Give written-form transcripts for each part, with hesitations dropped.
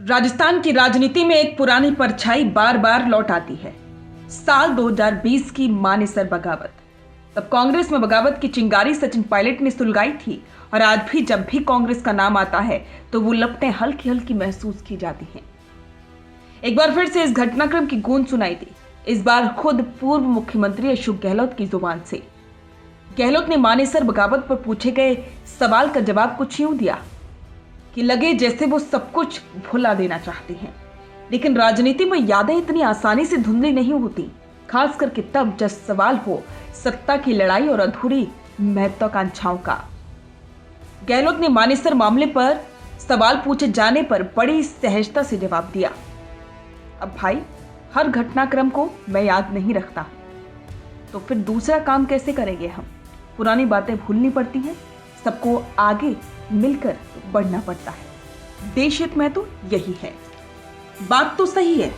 राजस्थान की राजनीति में एक पुरानी परछाई बार बार लौट आती है। साल 2020 की मानेसर बगावत। तब कांग्रेस में बगावत की चिंगारी सचिन पायलट ने सुलगाई थी और आज भी जब भी कांग्रेस का नाम आता है तो वो लपटें हल्की हल्की महसूस की जाती हैं। एक बार फिर से इस घटनाक्रम की गूंज सुनाई दी, इस बार खुद पूर्व मुख्यमंत्री अशोक गहलोत की जुबान से। गहलोत ने मानेसर बगावत पर पूछे गए सवाल का जवाब कुछ यूं दिया कि लगे जैसे वो सब कुछ भुला देना चाहते हैं। लेकिन राजनीति में यादें इतनी आसानी से धुंधली नहीं होती, खास करके तब जब सवाल हो सत्ता की लड़ाई और अधूरी महत्वाकांक्षाओं का। गहलोत ने मानेसर मामले पर सवाल पूछे जाने पर बड़ी सहजता से जवाब दिया, अब भाई हर घटनाक्रम को मैं याद नहीं रखता, तो फिर दूसरा काम कैसे करेंगे हम? पुरानी बातें भूलनी पड़ती हैं, सबको आगे मिलकर बढ़ना पड़ता है। देश हित में तो यही है। बात तो सही है,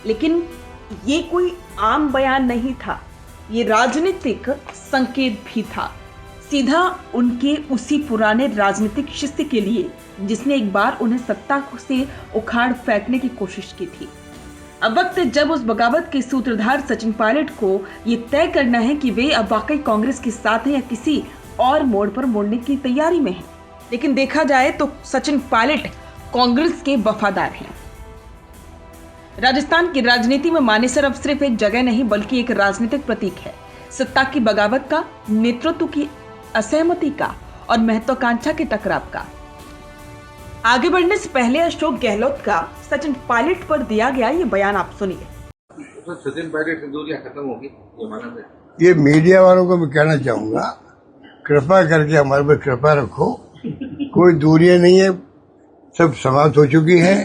लेकिन ये कोई आम बयान नहीं था, ये राजनीतिक संकेत भी था, सीधा उनके उसी पुराने राजनीतिक शिष्य के लिए जिसने एक बार उन्हें सत्ता से उखाड़ फेंकने की कोशिश की थी। अब वक्त है जब उस बगावत के सूत्रधार सचिन पायलट को ये तय करना है कि वे अब वाकई कांग्रेस के साथ हैं या किसी और मोड़ पर मुड़ने की तैयारी में है। लेकिन देखा जाए तो सचिन पायलट कांग्रेस के वफादार हैं। राजस्थान की राजनीति में मानेसर अब सिर्फ एक जगह नहीं बल्कि एक राजनीतिक प्रतीक है, सत्ता की बगावत का, नेतृत्व की असहमति का और महत्वाकांक्षा के टकराव का। आगे बढ़ने से पहले अशोक गहलोत का सचिन पायलट पर दिया गया ये बयान आप सुनिए। तो सचिन पायलट की दूरियां खत्म होगी ये माना है। ये मीडिया वालों को मैं कहना चाहूंगा, कृपा करके हमारे पर कृपा रखो, कोई दूरियां नहीं है, सब समाप्त हो चुकी है।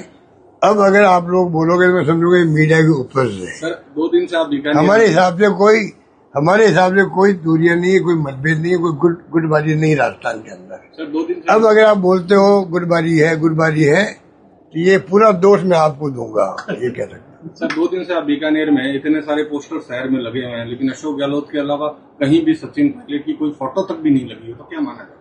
अब अगर आप लोग बोलोगे तो मैं समझूंगा मीडिया के ऊपर से। सर 2 दिन से आप हमारे हिसाब से कोई दूरियां नहीं है, कोई मतभेद नहीं है, कोई गुटबाजी नहीं राजस्थान के अंदर। सर 2 दिन से अब अगर आप बोलते हो गुटबाजी है तो ये पूरा दोष मैं आपको दूंगा, ये कह सकते हैं। सर 2 दिन से आप बीकानेर में इतने सारे पोस्टर शहर में लगे हुए हैं, लेकिन अशोक गहलोत के अलावा कहीं भी सचिन पायलट की कोई फोटो तक भी नहीं लगी है, तो क्या माना जाए?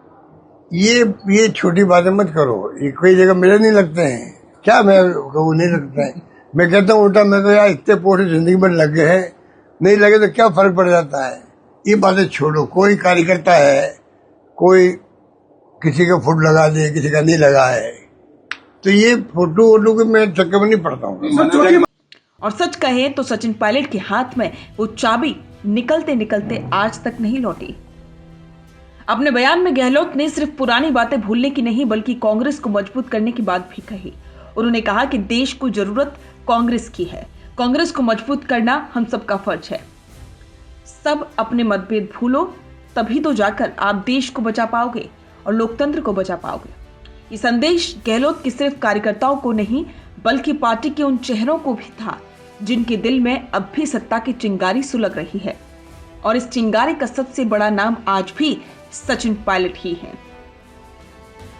ये छोटी बातें मत करो, ये कोई जगह मेरे नहीं लगते हैं क्या? मैं वो नहीं लगता है, मैं कहता हूँ उल्टा, मैं तो यार इतने पोस्टर जिंदगी में लग गए हैं, नहीं लगे तो क्या फर्क पड़ जाता है? ये बातें छोड़ो। कोई कार्यकर्ता है, कोई किसी का फोटो लगा दे, किसी का नहीं लगा है, तो ये फोटो वोटो के मैं चक्कर में नहीं पड़ता हूँ। और सच कहे तो सचिन पायलट के हाथ में वो चाबी निकलते निकलते आज तक नहीं लौटी। अपने बयान में गहलोत ने सिर्फ पुरानी बातें भूलने की नहीं बल्कि कांग्रेस को मजबूत करने की बात भी कही। उन्होंने कहा कि देश को जरूरत कांग्रेस की है, कांग्रेस को मजबूत करना हम सबका फर्ज है। सब अपने मतभेद भूलो, तभी तो जाकर आप देश को बचा पाओगे और लोकतंत्र को बचा पाओगे। ये संदेश गहलोत के सिर्फ कार्यकर्ताओं को नहीं बल्कि पार्टी के उन चेहरों को भी था जिनके दिल में अब भी सत्ता की चिंगारी सुलग रही है। और इस चिंगारी का सबसे बड़ा नाम आज भी सचिन पायलट ही है।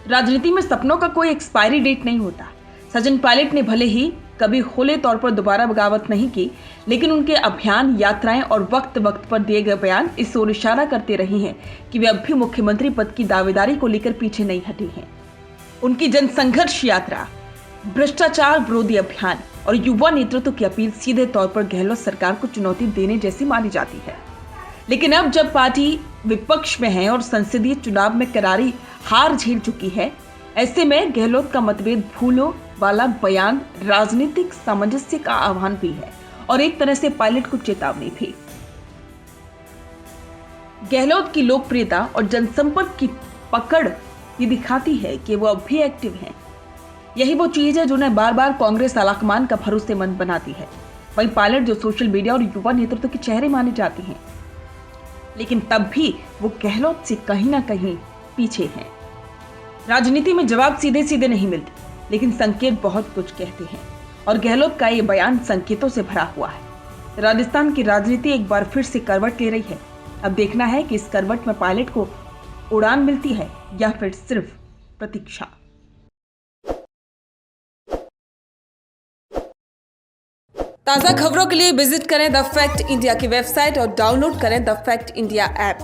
राजनीति में सपनों का कोई एक्सपायरी डेट नहीं होता। सचिन पायलट ने भले ही कभी खुले तौर पर दोबारा बगावत नहीं की, लेकिन उनके अभियान, यात्राएं और वक्त वक्त पर दिए गए बयान इस ओर इशारा करते रहे हैं कि वे अब भी मुख्यमंत्री पद की दावेदारी को लेकर पीछे नहीं हटे हैं। उनकी जनसंघर्ष यात्रा, भ्रष्टाचार विरोधी अभियान और युवा नेतृत्व की अपील सीधे तौर पर गहलोत सरकार को चुनौती देने जैसी मानी जाती है। लेकिन अब जब पार्टी विपक्ष में है और संसदीय चुनाव में करारी हार झेल चुकी है, ऐसे में गहलोत का मतभेद भूलो वाला बयान राजनीतिक सामंजस्य का आह्वान भी है और एक तरह से पायलट को चेतावनी भी। गहलोत की लोकप्रियता और जनसंपर्क की पकड़ ये दिखाती है कि वो अब भी एक्टिव हैं। यही वो चीज है जो उन्हें बार बार कांग्रेस आलाकमान का भरोसेमंद बनाती है। वहीं पायलट जो सोशल मीडिया और युवा नेतृत्व के चेहरे माने जाते हैं, लेकिन तब भी वो गहलोत से कहीं ना कहीं पीछे हैं। राजनीति में जवाब सीधे सीधे नहीं मिलते, लेकिन संकेत बहुत कुछ कहते हैं और गहलोत का ये बयान संकेतों से भरा हुआ है। राजस्थान की राजनीति एक बार फिर से करवट ले रही है। अब देखना है कि इस करवट में पायलट को उड़ान मिलती है या फिर सिर्फ प्रतीक्षा। ताज़ा खबरों के लिए विजिट करें द फैक्ट इंडिया की वेबसाइट और डाउनलोड करें द फैक्ट इंडिया ऐप।